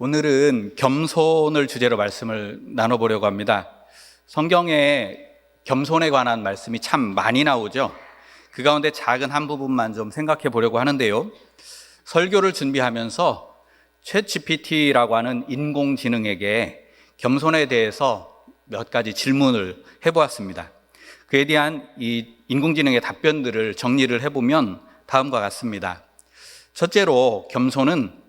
오늘은 겸손을 주제로 말씀을 나눠보려고 합니다. 성경에 겸손에 관한 말씀이 참 많이 나오죠. 그 가운데 작은 한 부분만 좀 생각해 보려고 하는데요. 설교를 준비하면서 챗GPT라고 하는 인공지능에게 겸손에 대해서 몇 가지 질문을 해보았습니다. 그에 대한 이 인공지능의 답변들을 정리를 해보면 다음과 같습니다. 첫째로 겸손은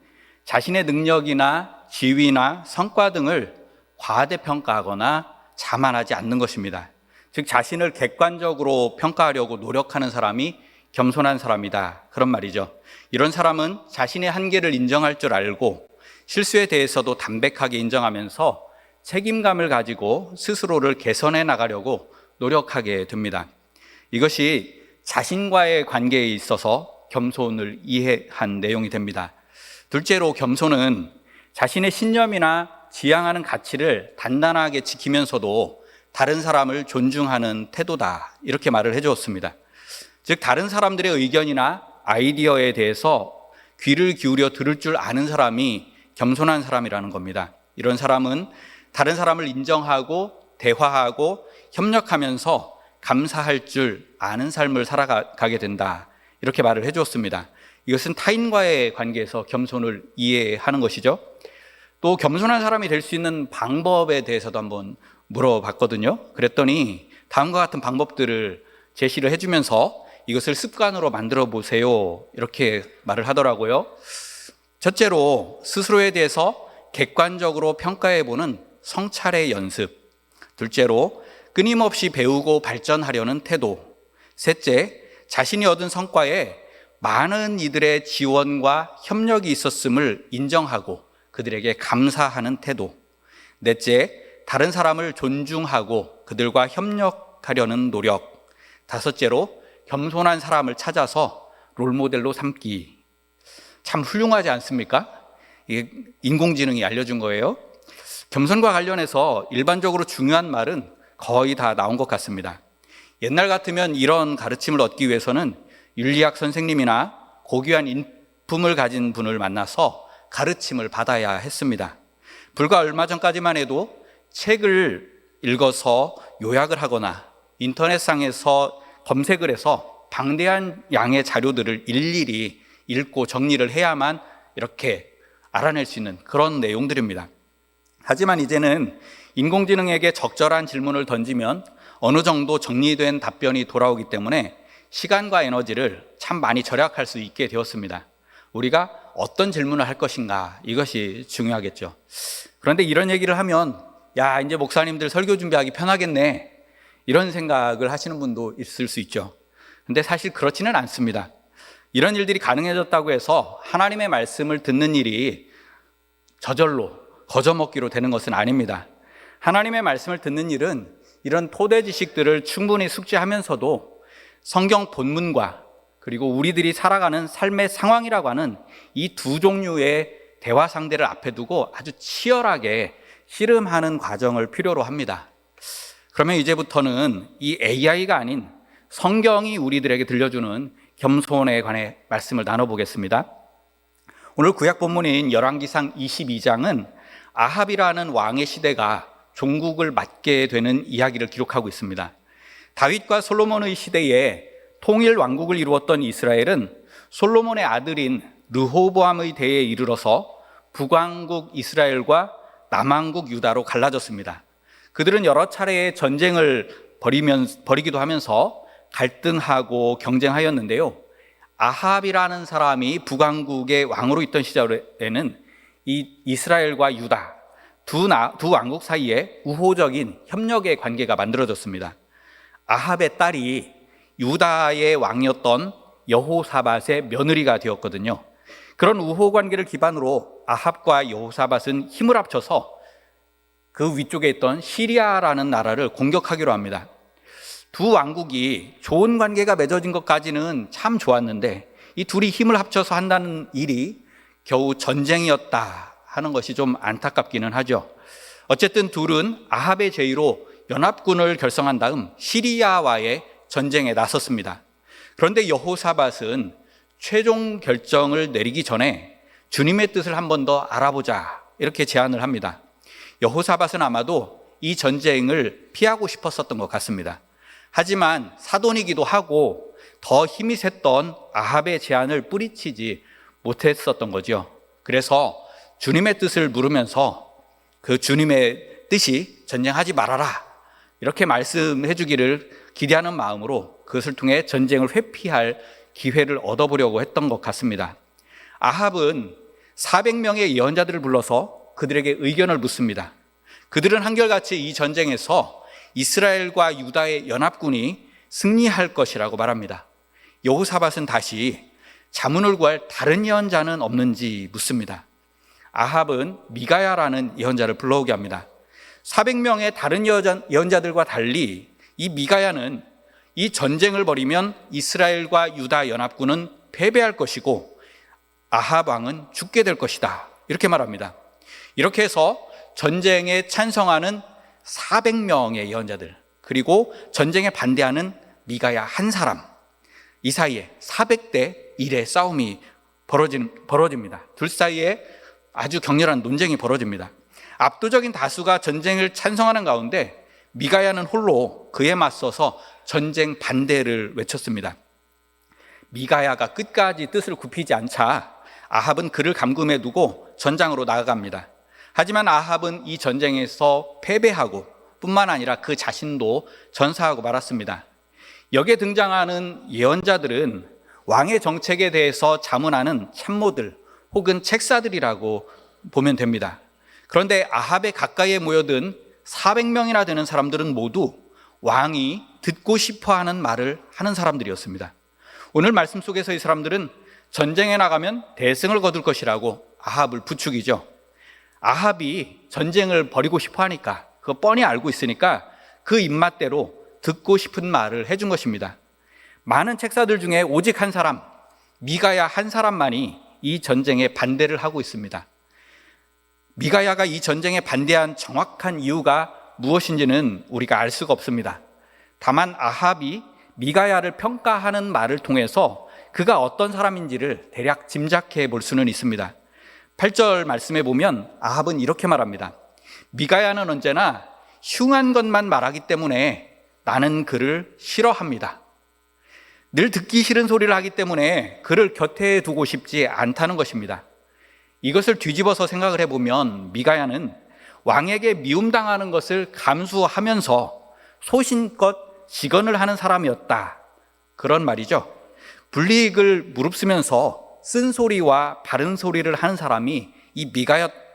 자신의 능력이나 지위나 성과 등을 과대평가하거나 자만하지 않는 것입니다. 즉 자신을 객관적으로 평가하려고 노력하는 사람이 겸손한 사람이다, 그런 말이죠. 이런 사람은 자신의 한계를 인정할 줄 알고 실수에 대해서도 담백하게 인정하면서 책임감을 가지고 스스로를 개선해 나가려고 노력하게 됩니다. 이것이 자신과의 관계에 있어서 겸손을 이해한 내용이 됩니다. 둘째로 겸손은 자신의 신념이나 지향하는 가치를 단단하게 지키면서도 다른 사람을 존중하는 태도다, 이렇게 말을 해주었습니다. 즉 다른 사람들의 의견이나 아이디어에 대해서 귀를 기울여 들을 줄 아는 사람이 겸손한 사람이라는 겁니다. 이런 사람은 다른 사람을 인정하고 대화하고 협력하면서 감사할 줄 아는 삶을 살아가게 된다, 이렇게 말을 해주었습니다. 이것은 타인과의 관계에서 겸손을 이해하는 것이죠. 또 겸손한 사람이 될 수 있는 방법에 대해서도 한번 물어봤거든요. 그랬더니 다음과 같은 방법들을 제시를 해주면서 이것을 습관으로 만들어 보세요, 이렇게 말을 하더라고요. 첫째로 스스로에 대해서 객관적으로 평가해보는 성찰의 연습. 둘째로 끊임없이 배우고 발전하려는 태도. 셋째, 자신이 얻은 성과에 많은 이들의 지원과 협력이 있었음을 인정하고 그들에게 감사하는 태도. 넷째, 다른 사람을 존중하고 그들과 협력하려는 노력. 다섯째로, 겸손한 사람을 찾아서 롤모델로 삼기. 참 훌륭하지 않습니까? 이게 인공지능이 알려준 거예요. 겸손과 관련해서 일반적으로 중요한 말은 거의 다 나온 것 같습니다. 옛날 같으면 이런 가르침을 얻기 위해서는 윤리학 선생님이나 고귀한 인품을 가진 분을 만나서 가르침을 받아야 했습니다. 불과 얼마 전까지만 해도 책을 읽어서 요약을 하거나 인터넷상에서 검색을 해서 방대한 양의 자료들을 일일이 읽고 정리를 해야만 이렇게 알아낼 수 있는 그런 내용들입니다. 하지만 이제는 인공지능에게 적절한 질문을 던지면 어느 정도 정리된 답변이 돌아오기 때문에 시간과 에너지를 참 많이 절약할 수 있게 되었습니다. 우리가 어떤 질문을 할 것인가, 이것이 중요하겠죠. 그런데 이런 얘기를 하면 야, 이제 목사님들 설교 준비하기 편하겠네, 이런 생각을 하시는 분도 있을 수 있죠. 근데 사실 그렇지는 않습니다. 이런 일들이 가능해졌다고 해서 하나님의 말씀을 듣는 일이 저절로 거저먹기로 되는 것은 아닙니다. 하나님의 말씀을 듣는 일은 이런 토대 지식들을 충분히 숙지하면서도 성경 본문과 그리고 우리들이 살아가는 삶의 상황이라고 하는 이 두 종류의 대화 상대를 앞에 두고 아주 치열하게 씨름하는 과정을 필요로 합니다. 그러면 이제부터는 이 AI가 아닌 성경이 우리들에게 들려주는 겸손에 관해 말씀을 나눠보겠습니다. 오늘 구약 본문인 열왕기상 22장은 아합이라는 왕의 시대가 종국을 맡게 되는 이야기를 기록하고 있습니다. 다윗과 솔로몬의 시대에 통일 왕국을 이루었던 이스라엘은 솔로몬의 아들인 르호보암의 대에 이르러서 북왕국 이스라엘과 남왕국 유다로 갈라졌습니다. 그들은 여러 차례의 전쟁을 벌이기도 하면서 갈등하고 경쟁하였는데요. 아합이라는 사람이 북왕국의 왕으로 있던 시절에는 이 이스라엘과 유다 두 왕국 사이에 우호적인 협력의 관계가 만들어졌습니다. 아합의 딸이 유다의 왕이었던 여호사밧의 며느리가 되었거든요. 그런 우호 관계를 기반으로 아합과 여호사밧은 힘을 합쳐서 그 위쪽에 있던 시리아라는 나라를 공격하기로 합니다. 두 왕국이 좋은 관계가 맺어진 것까지는 참 좋았는데 이 둘이 힘을 합쳐서 한다는 일이 겨우 전쟁이었다 하는 것이 좀 안타깝기는 하죠. 어쨌든 둘은 아합의 제의로 연합군을 결성한 다음 시리아와의 전쟁에 나섰습니다. 그런데 여호사밧은 최종 결정을 내리기 전에 주님의 뜻을 한 번 더 알아보자, 이렇게 제안을 합니다. 여호사밧은 아마도 이 전쟁을 피하고 싶었었던 것 같습니다. 하지만 사돈이기도 하고 더 힘이 셌던 아합의 제안을 뿌리치지 못했었던 거죠. 그래서 주님의 뜻을 물으면서 그 주님의 뜻이 전쟁하지 말아라 이렇게 말씀해 주기를 기대하는 마음으로 그것을 통해 전쟁을 회피할 기회를 얻어보려고 했던 것 같습니다. 아합은 400명의 예언자들을 불러서 그들에게 의견을 묻습니다. 그들은 한결같이 이 전쟁에서 이스라엘과 유다의 연합군이 승리할 것이라고 말합니다. 여호사밧은 다시 자문을 구할 다른 예언자는 없는지 묻습니다. 아합은 미가야라는 예언자를 불러오게 합니다. 400명의 다른 예언자들과 달리 이 미가야는 이 전쟁을 벌이면 이스라엘과 유다 연합군은 패배할 것이고 아합 왕은 죽게 될 것이다 이렇게 말합니다. 이렇게 해서 전쟁에 찬성하는 400명의 예언자들 그리고 전쟁에 반대하는 미가야 한 사람, 이 사이에 400대 1의 싸움이 벌어집니다. 둘 사이에 아주 격렬한 논쟁이 벌어집니다. 압도적인 다수가 전쟁을 찬성하는 가운데 미가야는 홀로 그에 맞서서 전쟁 반대를 외쳤습니다. 미가야가 끝까지 뜻을 굽히지 않자 아합은 그를 감금해 두고 전장으로 나아갑니다. 하지만 아합은 이 전쟁에서 패배하고 뿐만 아니라 그 자신도 전사하고 말았습니다. 여기에 등장하는 예언자들은 왕의 정책에 대해서 자문하는 참모들 혹은 책사들이라고 보면 됩니다. 그런데 아합의 가까이에 모여든 400명이나 되는 사람들은 모두 왕이 듣고 싶어하는 말을 하는 사람들이었습니다. 오늘 말씀 속에서 이 사람들은 전쟁에 나가면 대승을 거둘 것이라고 아합을 부추기죠. 아합이 전쟁을 벌이고 싶어 하니까 그거 뻔히 알고 있으니까 그 입맛대로 듣고 싶은 말을 해준 것입니다. 많은 책사들 중에 오직 한 사람, 미가야 한 사람만이 이 전쟁에 반대를 하고 있습니다. 미가야가 이 전쟁에 반대한 정확한 이유가 무엇인지는 우리가 알 수가 없습니다. 다만 아합이 미가야를 평가하는 말을 통해서 그가 어떤 사람인지를 대략 짐작해 볼 수는 있습니다. 8절 말씀에 보면 아합은 이렇게 말합니다. 미가야는 언제나 흉한 것만 말하기 때문에 나는 그를 싫어합니다. 늘 듣기 싫은 소리를 하기 때문에 그를 곁에 두고 싶지 않다는 것입니다. 이것을 뒤집어서 생각을 해보면 미가야는 왕에게 미움당하는 것을 감수하면서 소신껏 직언을 하는 사람이었다, 그런 말이죠. 불이익을 무릅쓰면서 쓴소리와 바른 소리를 하는 사람이 이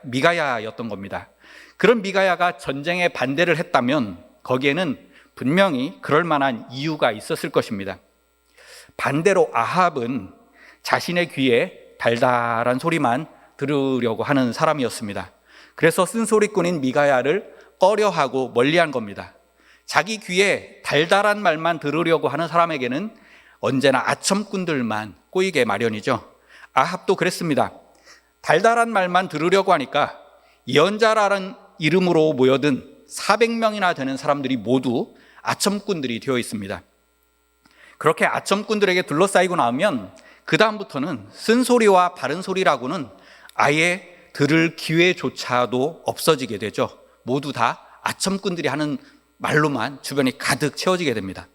미가야였던 겁니다. 그런 미가야가 전쟁에 반대를 했다면 거기에는 분명히 그럴 만한 이유가 있었을 것입니다. 반대로 아합은 자신의 귀에 달달한 소리만 들으려고 하는 사람이었습니다. 그래서 쓴소리꾼인 미가야를 꺼려하고 멀리한 겁니다. 자기 귀에 달달한 말만 들으려고 하는 사람에게는 언제나 아첨꾼들만 꼬이게 마련이죠. 아합도 그랬습니다. 달달한 말만 들으려고 하니까 예언자라는 이름으로 모여든 400명이나 되는 사람들이 모두 아첨꾼들이 되어 있습니다. 그렇게 아첨꾼들에게 둘러싸이고 나면 그 다음부터는 쓴소리와 바른 소리라고는 아예 들을 기회조차도 없어지게 되죠. 모두 다 아첨꾼들이 하는 말로만 주변이 가득 채워지게 됩니다.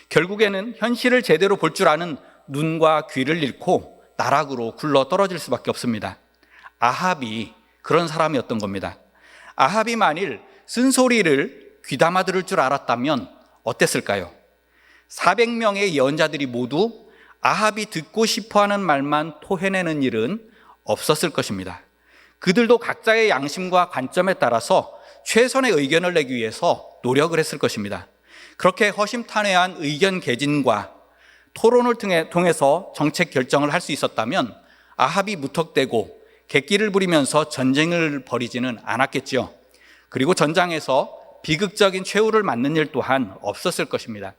결국에는 현실을 제대로 볼 줄 아는 눈과 귀를 잃고 나락으로 굴러 떨어질 수밖에 없습니다. 아합이 그런 사람이었던 겁니다. 아합이 만일 쓴소리를 귀담아 들을 줄 알았다면 어땠을까요? 400명의 예언자들이 모두 아합이 듣고 싶어하는 말만 토해내는 일은 없었을 것입니다. 그들도 각자의 양심과 관점에 따라서 최선의 의견을 내기 위해서 노력을 했을 것입니다. 그렇게 허심탄회한 의견 개진과 토론을 통해서 정책 결정을 할 수 있었다면 아합이 무턱대고 객기를 부리면서 전쟁을 벌이지는 않았겠지요. 그리고 전장에서 비극적인 최후를 맞는 일 또한 없었을 것입니다.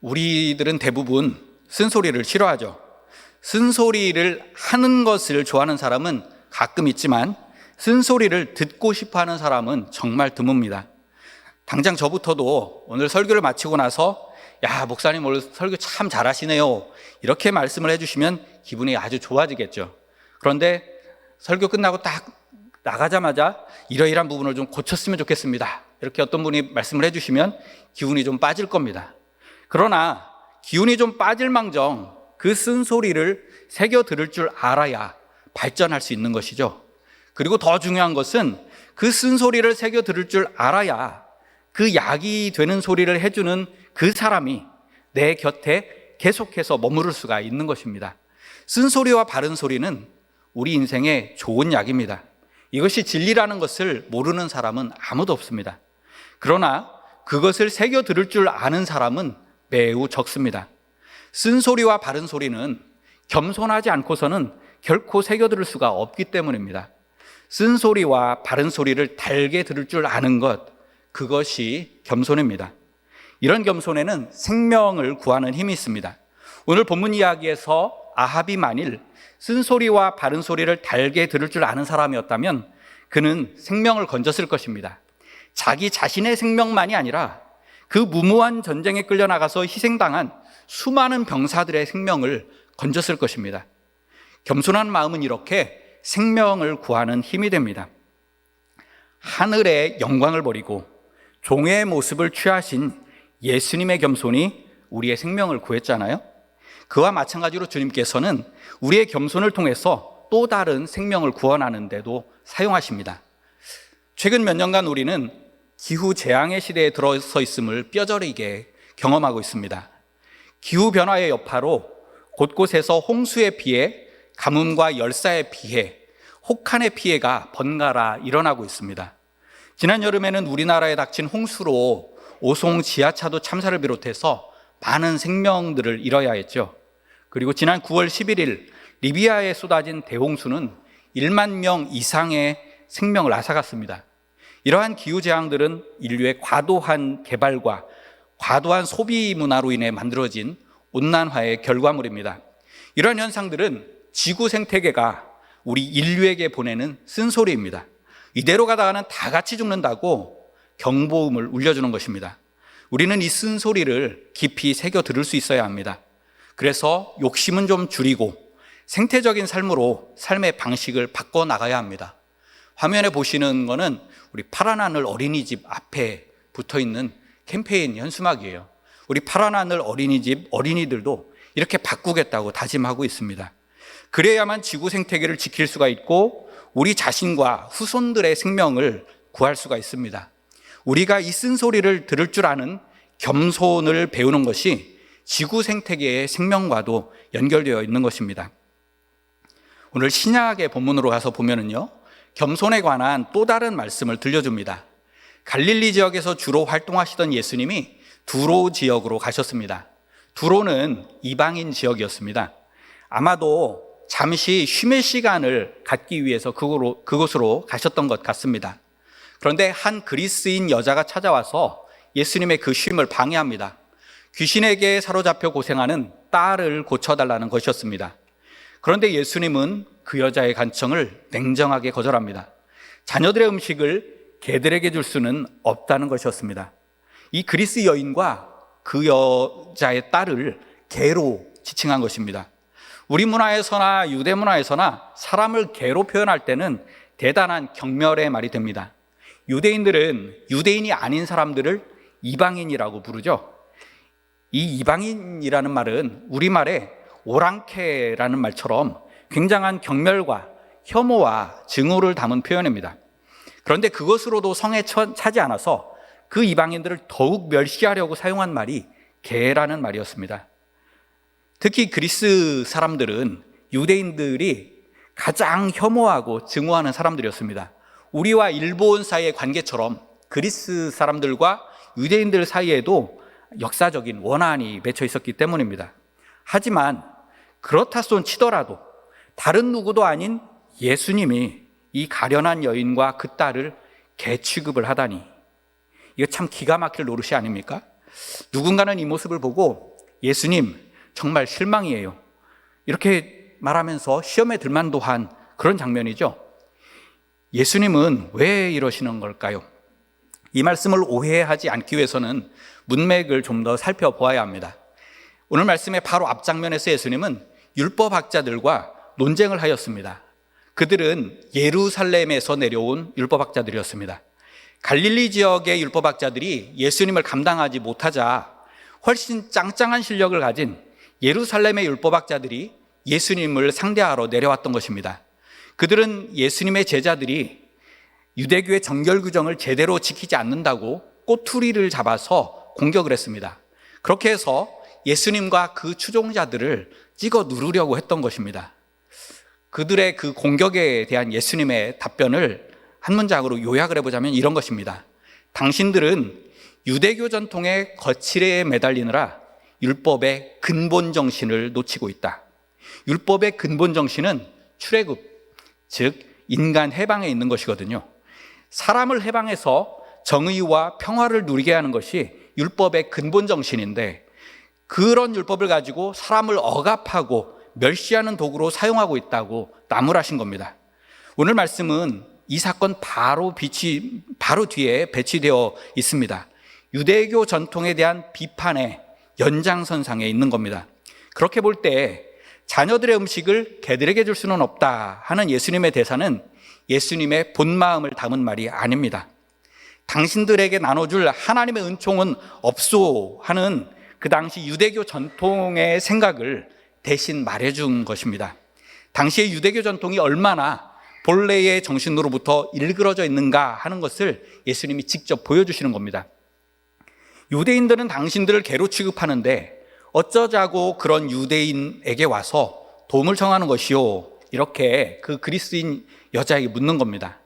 우리들은 대부분 쓴소리를 싫어하죠. 쓴소리를 하는 것을 좋아하는 사람은 가끔 있지만 쓴소리를 듣고 싶어하는 사람은 정말 드뭅니다. 당장 저부터도 오늘 설교를 마치고 나서 야, 목사님 오늘 설교 참 잘하시네요, 이렇게 말씀을 해주시면 기분이 아주 좋아지겠죠. 그런데 설교 끝나고 딱 나가자마자 이러이러한 부분을 좀 고쳤으면 좋겠습니다, 이렇게 어떤 분이 말씀을 해주시면 기운이 좀 빠질 겁니다. 그러나 기운이 좀 빠질망정 그 쓴소리를 새겨 들을 줄 알아야 발전할 수 있는 것이죠. 그리고 더 중요한 것은 그 쓴소리를 새겨 들을 줄 알아야 그 약이 되는 소리를 해주는 그 사람이 내 곁에 계속해서 머무를 수가 있는 것입니다. 쓴소리와 바른 소리는 우리 인생에 좋은 약입니다. 이것이 진리라는 것을 모르는 사람은 아무도 없습니다. 그러나 그것을 새겨 들을 줄 아는 사람은 매우 적습니다. 쓴소리와 바른 소리는 겸손하지 않고서는 결코 새겨 들을 수가 없기 때문입니다. 쓴소리와 바른 소리를 달게 들을 줄 아는 것, 그것이 겸손입니다. 이런 겸손에는 생명을 구하는 힘이 있습니다. 오늘 본문 이야기에서 아합이 만일 쓴소리와 바른 소리를 달게 들을 줄 아는 사람이었다면 그는 생명을 건졌을 것입니다. 자기 자신의 생명만이 아니라 그 무모한 전쟁에 끌려나가서 희생당한 수많은 병사들의 생명을 건졌을 것입니다. 겸손한 마음은 이렇게 생명을 구하는 힘이 됩니다. 하늘의 영광을 버리고 종의 모습을 취하신 예수님의 겸손이 우리의 생명을 구했잖아요. 그와 마찬가지로 주님께서는 우리의 겸손을 통해서 또 다른 생명을 구원하는 데도 사용하십니다. 최근 몇 년간 우리는 기후재앙의 시대에 들어서 있음을 뼈저리게 경험하고 있습니다. 기후변화의 여파로 곳곳에서 홍수의 피해, 가뭄과 열사의 피해, 혹한의 피해가 번갈아 일어나고 있습니다. 지난 여름에는 우리나라에 닥친 홍수로 오송 지하차도 참사를 비롯해서 많은 생명들을 잃어야 했죠. 그리고 지난 9월 11일 리비아에 쏟아진 대홍수는 1만 명 이상의 생명을 앗아갔습니다. 이러한 기후재앙들은 인류의 과도한 개발과 과도한 소비 문화로 인해 만들어진 온난화의 결과물입니다. 이러한 현상들은 지구 생태계가 우리 인류에게 보내는 쓴소리입니다. 이대로 가다가는 다 같이 죽는다고 경보음을 울려주는 것입니다. 우리는 이 쓴소리를 깊이 새겨 들을 수 있어야 합니다. 그래서 욕심은 좀 줄이고 생태적인 삶으로 삶의 방식을 바꿔나가야 합니다. 화면에 보시는 거는 우리 파란 하늘 어린이집 앞에 붙어있는 캠페인 현수막이에요. 우리 파란 하늘 어린이집 어린이들도 이렇게 바꾸겠다고 다짐하고 있습니다. 그래야만 지구 생태계를 지킬 수가 있고 우리 자신과 후손들의 생명을 구할 수가 있습니다. 우리가 이 쓴소리를 들을 줄 아는 겸손을 배우는 것이 지구 생태계의 생명과도 연결되어 있는 것입니다. 오늘 신약의 본문으로 가서 보면은요, 겸손에 관한 또 다른 말씀을 들려줍니다. 갈릴리 지역에서 주로 활동하시던 예수님이 두로 지역으로 가셨습니다. 두로는 이방인 지역이었습니다. 아마도 잠시 쉼의 시간을 갖기 위해서 그곳으로 가셨던 것 같습니다. 그런데 한 그리스인 여자가 찾아와서 예수님의 그 쉼을 방해합니다. 귀신에게 사로잡혀 고생하는 딸을 고쳐달라는 것이었습니다. 그런데 예수님은 그 여자의 간청을 냉정하게 거절합니다. 자녀들의 음식을 개들에게 줄 수는 없다는 것이었습니다. 이 그리스 여인과 그 여자의 딸을 개로 지칭한 것입니다. 우리 문화에서나 유대 문화에서나 사람을 개로 표현할 때는 대단한 경멸의 말이 됩니다. 유대인들은 유대인이 아닌 사람들을 이방인이라고 부르죠. 이 이방인이라는 말은 우리말에 오랑캐라는 말처럼 굉장한 경멸과 혐오와 증오를 담은 표현입니다. 그런데 그것으로도 성에 차지 않아서 그 이방인들을 더욱 멸시하려고 사용한 말이 개라는 말이었습니다. 특히 그리스 사람들은 유대인들이 가장 혐오하고 증오하는 사람들이었습니다. 우리와 일본 사이의 관계처럼 그리스 사람들과 유대인들 사이에도 역사적인 원한이 맺혀 있었기 때문입니다. 하지만 그렇다 손 치더라도 다른 누구도 아닌 예수님이 이 가련한 여인과 그 딸을 개 취급을 하다니, 이거 참 기가 막힐 노릇이 아닙니까? 누군가는 이 모습을 보고 예수님 정말 실망이에요, 이렇게 말하면서 시험에 들만도 한 그런 장면이죠. 예수님은 왜 이러시는 걸까요? 이 말씀을 오해하지 않기 위해서는 문맥을 좀 더 살펴보아야 합니다. 오늘 말씀의 바로 앞장면에서 예수님은 율법학자들과 논쟁을 하였습니다. 그들은 예루살렘에서 내려온 율법학자들이었습니다. 갈릴리 지역의 율법학자들이 예수님을 감당하지 못하자 훨씬 짱짱한 실력을 가진 예루살렘의 율법학자들이 예수님을 상대하러 내려왔던 것입니다. 그들은 예수님의 제자들이 유대교의 정결 규정을 제대로 지키지 않는다고 꼬투리를 잡아서 공격을 했습니다. 그렇게 해서 예수님과 그 추종자들을 찍어 누르려고 했던 것입니다. 그들의 그 공격에 대한 예수님의 답변을 한 문장으로 요약을 해보자면 이런 것입니다. 당신들은 유대교 전통의 거칠에 매달리느라 율법의 근본 정신을 놓치고 있다. 율법의 근본 정신은 출애굽, 즉 인간 해방에 있는 것이거든요. 사람을 해방해서 정의와 평화를 누리게 하는 것이 율법의 근본 정신인데, 그런 율법을 가지고 사람을 억압하고 멸시하는 도구로 사용하고 있다고 나무라신 겁니다. 오늘 말씀은 이 사건 바로 뒤에 배치되어 있습니다. 유대교 전통에 대한 비판의 연장선상에 있는 겁니다. 그렇게 볼 때 자녀들의 음식을 개들에게 줄 수는 없다 하는 예수님의 대사는 예수님의 본 마음을 담은 말이 아닙니다. 당신들에게 나눠줄 하나님의 은총은 없소 하는 그 당시 유대교 전통의 생각을 대신 말해준 것입니다. 당시의 유대교 전통이 얼마나 본래의 정신으로부터 일그러져 있는가 하는 것을 예수님이 직접 보여주시는 겁니다. 유대인들은 당신들을 개로 취급하는데 어쩌자고 그런 유대인에게 와서 도움을 청하는 것이요, 이렇게 그 그리스인 여자에게 묻는 겁니다.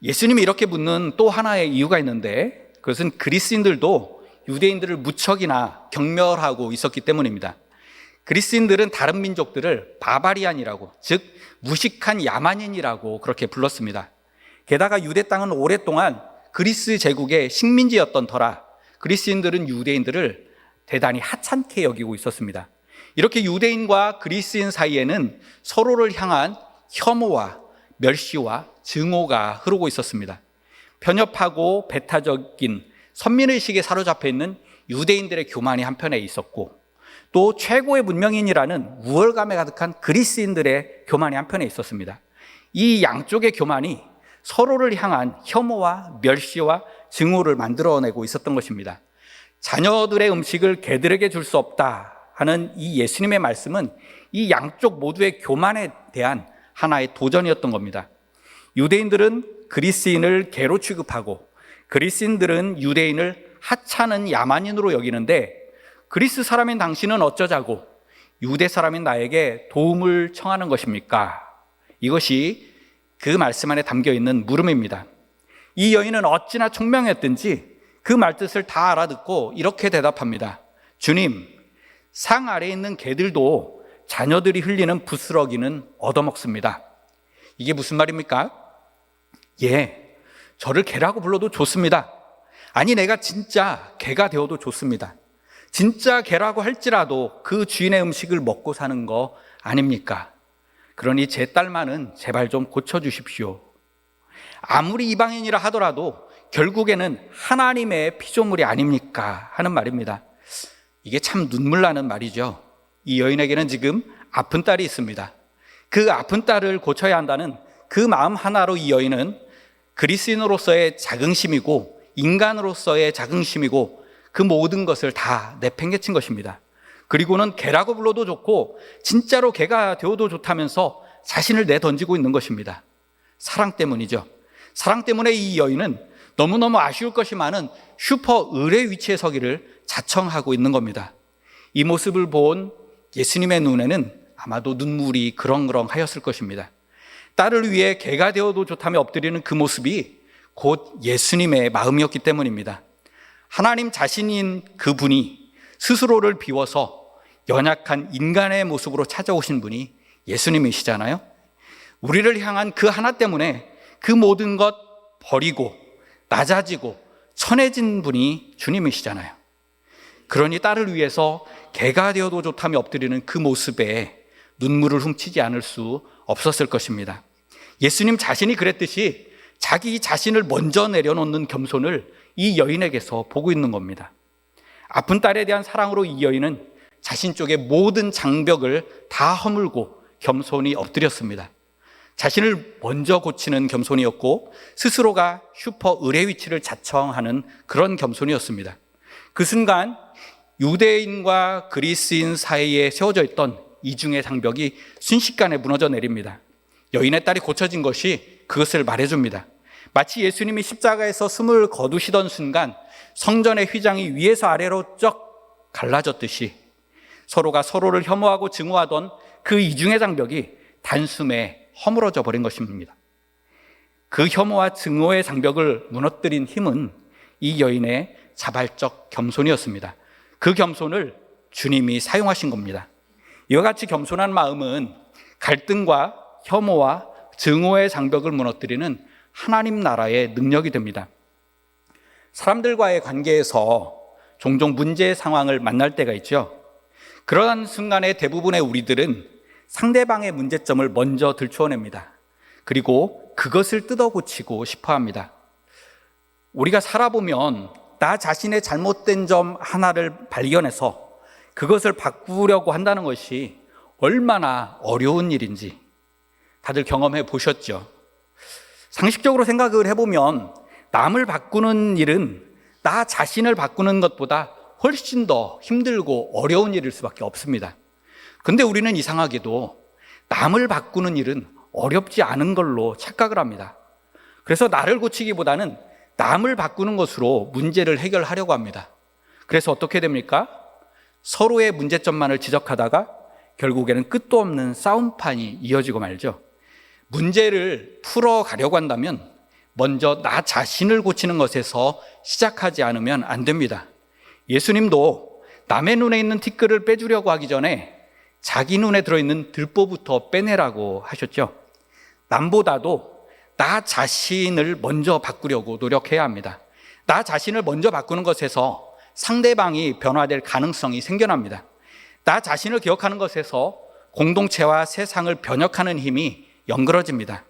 예수님이 이렇게 묻는 또 하나의 이유가 있는데, 그것은 그리스인들도 유대인들을 무척이나 경멸하고 있었기 때문입니다. 그리스인들은 다른 민족들을 바바리안이라고, 즉 무식한 야만인이라고 그렇게 불렀습니다. 게다가 유대 땅은 오랫동안 그리스 제국의 식민지였던 터라 그리스인들은 유대인들을 대단히 하찮게 여기고 있었습니다. 이렇게 유대인과 그리스인 사이에는 서로를 향한 혐오와 멸시와 증오가 흐르고 있었습니다. 편협하고 배타적인 선민의식에 사로잡혀 있는 유대인들의 교만이 한편에 있었고, 또 최고의 문명인이라는 우월감에 가득한 그리스인들의 교만이 한편에 있었습니다. 이 양쪽의 교만이 서로를 향한 혐오와 멸시와 증오를 만들어내고 있었던 것입니다. 자녀들의 음식을 개들에게 줄 수 없다 하는 이 예수님의 말씀은 이 양쪽 모두의 교만에 대한 하나의 도전이었던 겁니다. 유대인들은 그리스인을 개로 취급하고 그리스인들은 유대인을 하찮은 야만인으로 여기는데, 그리스 사람인 당신은 어쩌자고 유대 사람인 나에게 도움을 청하는 것입니까? 이것이 그 말씀 안에 담겨 있는 물음입니다. 이 여인은 어찌나 총명했든지 그 말뜻을 다 알아듣고 이렇게 대답합니다. 주님, 상 아래에 있는 개들도 자녀들이 흘리는 부스러기는 얻어먹습니다. 이게 무슨 말입니까? 예, 저를 개라고 불러도 좋습니다. 아니, 내가 진짜 개가 되어도 좋습니다. 진짜 개라고 할지라도 그 주인의 음식을 먹고 사는 거 아닙니까? 그러니 제 딸만은 제발 좀 고쳐주십시오. 아무리 이방인이라 하더라도 결국에는 하나님의 피조물이 아닙니까? 하는 말입니다. 이게 참 눈물 나는 말이죠. 이 여인에게는 지금 아픈 딸이 있습니다. 그 아픈 딸을 고쳐야 한다는 그 마음 하나로 이 여인은 그리스인으로서의 자긍심이고 인간으로서의 자긍심이고 그 모든 것을 다 내팽개친 것입니다. 그리고는 개라고 불러도 좋고 진짜로 개가 되어도 좋다면서 자신을 내던지고 있는 것입니다. 사랑 때문이죠. 사랑 때문에 이 여인은 너무너무 아쉬울 것이 많은 슈퍼 을의 위치에 서기를 자청하고 있는 겁니다. 이 모습을 본 예수님의 눈에는 아마도 눈물이 그렁그렁 하였을 것입니다. 딸을 위해 개가 되어도 좋다며 엎드리는 그 모습이 곧 예수님의 마음이었기 때문입니다. 하나님 자신인 그분이 스스로를 비워서 연약한 인간의 모습으로 찾아오신 분이 예수님이시잖아요. 우리를 향한 그 하나 때문에 그 모든 것 버리고 낮아지고 천해진 분이 주님이시잖아요. 그러니 딸을 위해서 개가 되어도 좋다며 엎드리는 그 모습에 눈물을 훔치지 않을 수 없었을 것입니다. 예수님 자신이 그랬듯이 자기 자신을 먼저 내려놓는 겸손을 이 여인에게서 보고 있는 겁니다. 아픈 딸에 대한 사랑으로 이 여인은 자신 쪽의 모든 장벽을 다 허물고 겸손히 엎드렸습니다. 자신을 먼저 고치는 겸손이었고 스스로가 슈퍼 의뢰 위치를 자청하는 그런 겸손이었습니다. 그 순간 유대인과 그리스인 사이에 세워져 있던 이중의 장벽이 순식간에 무너져 내립니다. 여인의 딸이 고쳐진 것이 그것을 말해줍니다. 마치 예수님이 십자가에서 숨을 거두시던 순간 성전의 휘장이 위에서 아래로 쩍 갈라졌듯이 서로가 서로를 혐오하고 증오하던 그 이중의 장벽이 단숨에 허물어져 버린 것입니다. 그 혐오와 증오의 장벽을 무너뜨린 힘은 이 여인의 자발적 겸손이었습니다. 그 겸손을 주님이 사용하신 겁니다. 이와 같이 겸손한 마음은 갈등과 혐오와 증오의 장벽을 무너뜨리는 하나님 나라의 능력이 됩니다. 사람들과의 관계에서 종종 문제의 상황을 만날 때가 있죠. 그러한 순간에 대부분의 우리들은 상대방의 문제점을 먼저 들추어냅니다. 그리고 그것을 뜯어 고치고 싶어 합니다. 우리가 살아보면 나 자신의 잘못된 점 하나를 발견해서 그것을 바꾸려고 한다는 것이 얼마나 어려운 일인지 다들 경험해 보셨죠? 상식적으로 생각을 해보면 남을 바꾸는 일은 나 자신을 바꾸는 것보다 훨씬 더 힘들고 어려운 일일 수밖에 없습니다. 근데 우리는 이상하게도 남을 바꾸는 일은 어렵지 않은 걸로 착각을 합니다. 그래서 나를 고치기보다는 남을 바꾸는 것으로 문제를 해결하려고 합니다. 그래서 어떻게 됩니까? 서로의 문제점만을 지적하다가 결국에는 끝도 없는 싸움판이 이어지고 말죠. 문제를 풀어가려고 한다면 먼저 나 자신을 고치는 것에서 시작하지 않으면 안 됩니다. 예수님도 남의 눈에 있는 티끌을 빼주려고 하기 전에 자기 눈에 들어있는 들보부터 빼내라고 하셨죠. 남보다도 나 자신을 먼저 바꾸려고 노력해야 합니다. 나 자신을 먼저 바꾸는 것에서 상대방이 변화될 가능성이 생겨납니다. 나 자신을 기억하는 것에서 공동체와 세상을 변혁하는 힘이 연결해집니다.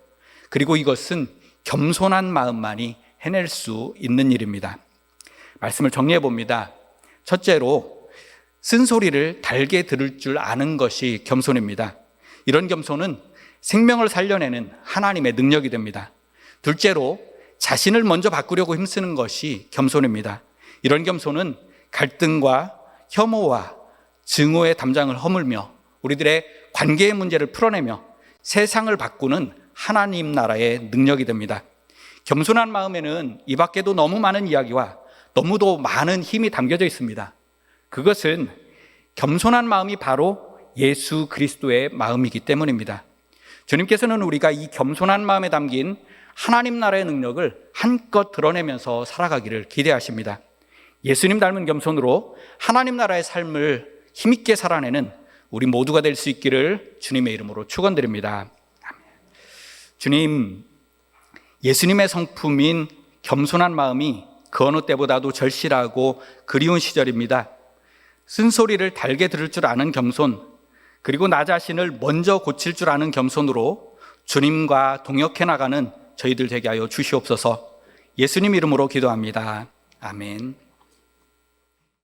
그리고 이것은 겸손한 마음만이 해낼 수 있는 일입니다. 말씀을 정리해 봅니다. 첫째로 쓴소리를 달게 들을 줄 아는 것이 겸손입니다. 이런 겸손은 생명을 살려내는 하나님의 능력이 됩니다. 둘째로 자신을 먼저 바꾸려고 힘쓰는 것이 겸손입니다. 이런 겸손은 갈등과 혐오와 증오의 담장을 허물며 우리들의 관계의 문제를 풀어내며 세상을 바꾸는 하나님 나라의 능력이 됩니다. 겸손한 마음에는 이 밖에도 너무 많은 이야기와 너무도 많은 힘이 담겨져 있습니다. 그것은 겸손한 마음이 바로 예수 그리스도의 마음이기 때문입니다. 주님께서는 우리가 이 겸손한 마음에 담긴 하나님 나라의 능력을 한껏 드러내면서 살아가기를 기대하십니다. 예수님 닮은 겸손으로 하나님 나라의 삶을 힘있게 살아내는 우리 모두가 될 수 있기를 주님의 이름으로 축원드립니다. 주님, 예수님의 성품인 겸손한 마음이 그 어느 때보다도 절실하고 그리운 시절입니다. 쓴소리를 달게 들을 줄 아는 겸손, 그리고 나 자신을 먼저 고칠 줄 아는 겸손으로 주님과 동역해 나가는 저희들 되게 하여 주시옵소서. 예수님 이름으로 기도합니다. 아멘.